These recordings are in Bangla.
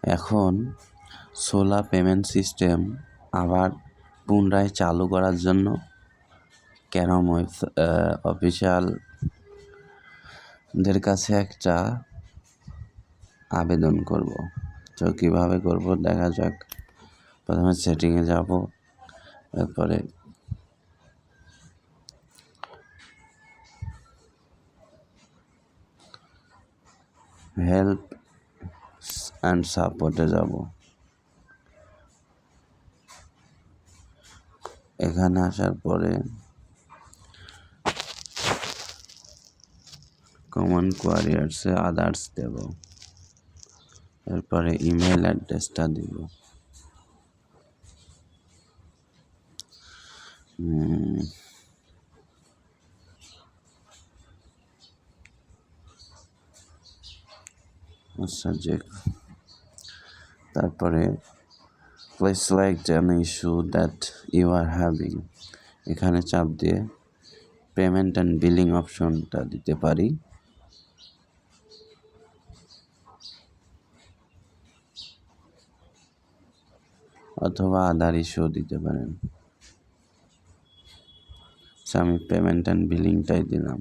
এখন সোলা পেমেন্ট সিস্টেম আবার পুনরায় চালু করার জন্য ক্যারম অফিসিয়ালদের কাছে একটা আবেদন করব। তো কীভাবে করব দেখা যাক। প্রথমে সেটিংয়ে যাব, তারপরে হেল্প অ্যান্ড সাপোর্টে যাব। এখানে আসার পরে কমন কোয়ারিয়ার্সে আদার্স দেব, এরপরে ইমেল অ্যাড্রেসটা দিব। তারপরে please select an issue that you are having, এখানে চাপ দিয়ে পেমেন্ট অ্যান্ড বিলিং অপশনটা দিতে পারি। অথবা আদার ইস্যু দিতে পারেন। আমি পেমেন্ট অ্যান্ড বিলিংটাই দিলাম।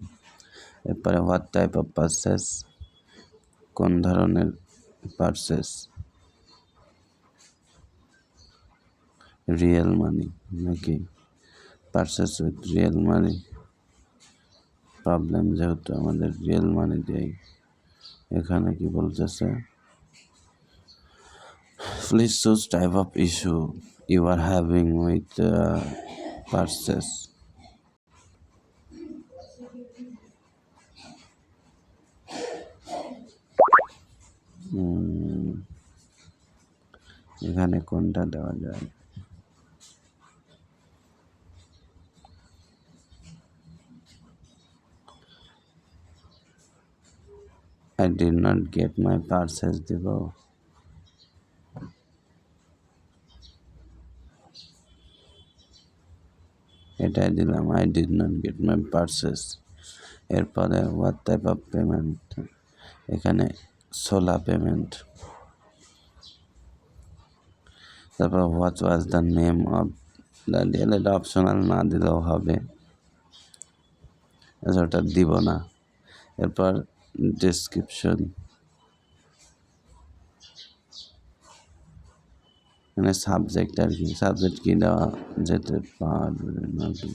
এরপরে হোয়াট টাইপ অফ পারচেস, কোন ধরনের পারচেস, রিয়েল মানি নাকি purchase with real money. Problem যেহেতু আমাদের রিয়েল মানি দেয়। এখানে কি বলতেছে, please choose type of issue you are having with purchase. এখানে কোনটা দেওয়া যায়, I did not get my parcels দিব। এটাই দিলাম, I did not get my parcels। এরপরে what type of payment, এখানে সোলা পেমেন্ট। তারপর what was the name of the deal, এটা অপশনাল না দিলেও হবে, ওটা দিব না। এরপর ডেসক্রিপশন, মানে সাবজেক্ট আর কি, সাবজেক্ট কি দেওয়া যেতে পারবে নাকি।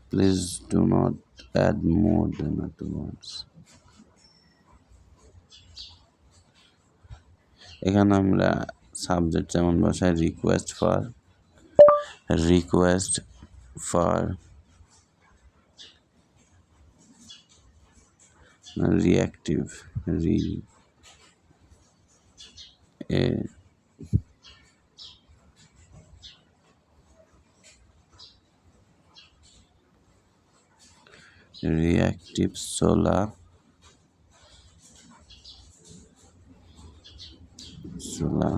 Please do not add more than 2 words। এখানে আমরা সাবজেক্ট যেমন বসাই request for reactive solar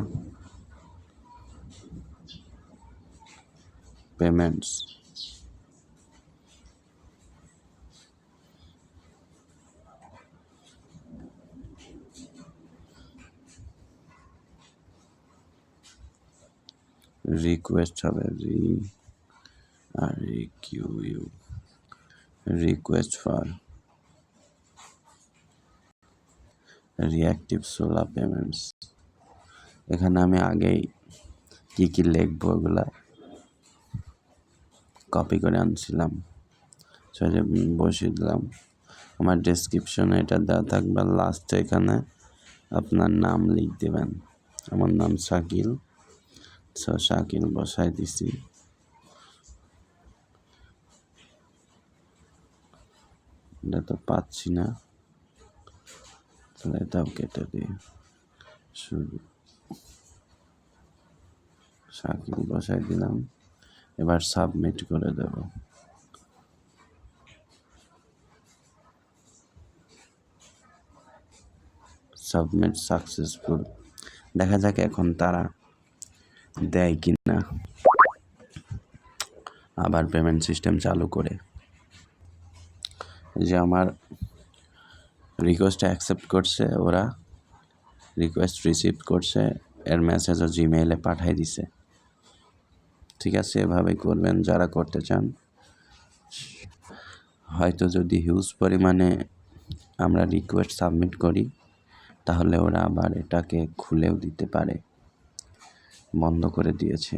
payments. Request হবে request for reactive solar payments. এখানে আমি আগেই কি কি লিখবো ওগুলা কপি করে আনছিলাম, সেটা বসিয়ে দিলাম। আমার ডেসক্রিপশনে এটা দেওয়া থাকবে, লাস্টে এখানে আপনার নাম লিখ দেবেন। আমার নাম শাকিল, শাকিল বসাই দিছি। এটা তো পাচ্ছি না, তাহলে এটাও কেটে দিই। শুরু শাকিল বসাই দিলাম, এবার সাবমিট করে দেব। Submit successful. দেখা যাক এখন তারা দেয় কি না, আবার পেমেন্ট সিস্টেম চালু করে। যে আমার রিকোয়েস্টটা অ্যাকসেপ্ট করছে ওরা, রিকোয়েস্ট রিসিভ করছে, এর মেসেজও জিমেইলে পাঠিয়ে দিছে। ঠিক আছে, এভাবেই করবেন যারা করতে চান। হয়তো যদি হিউজ পরিমাণে আমরা রিকোয়েস্ট সাবমিট করি তাহলে ওরা আবার এটাকে খুলেও দিতে পারে, বন্ধ করে দিয়েছে।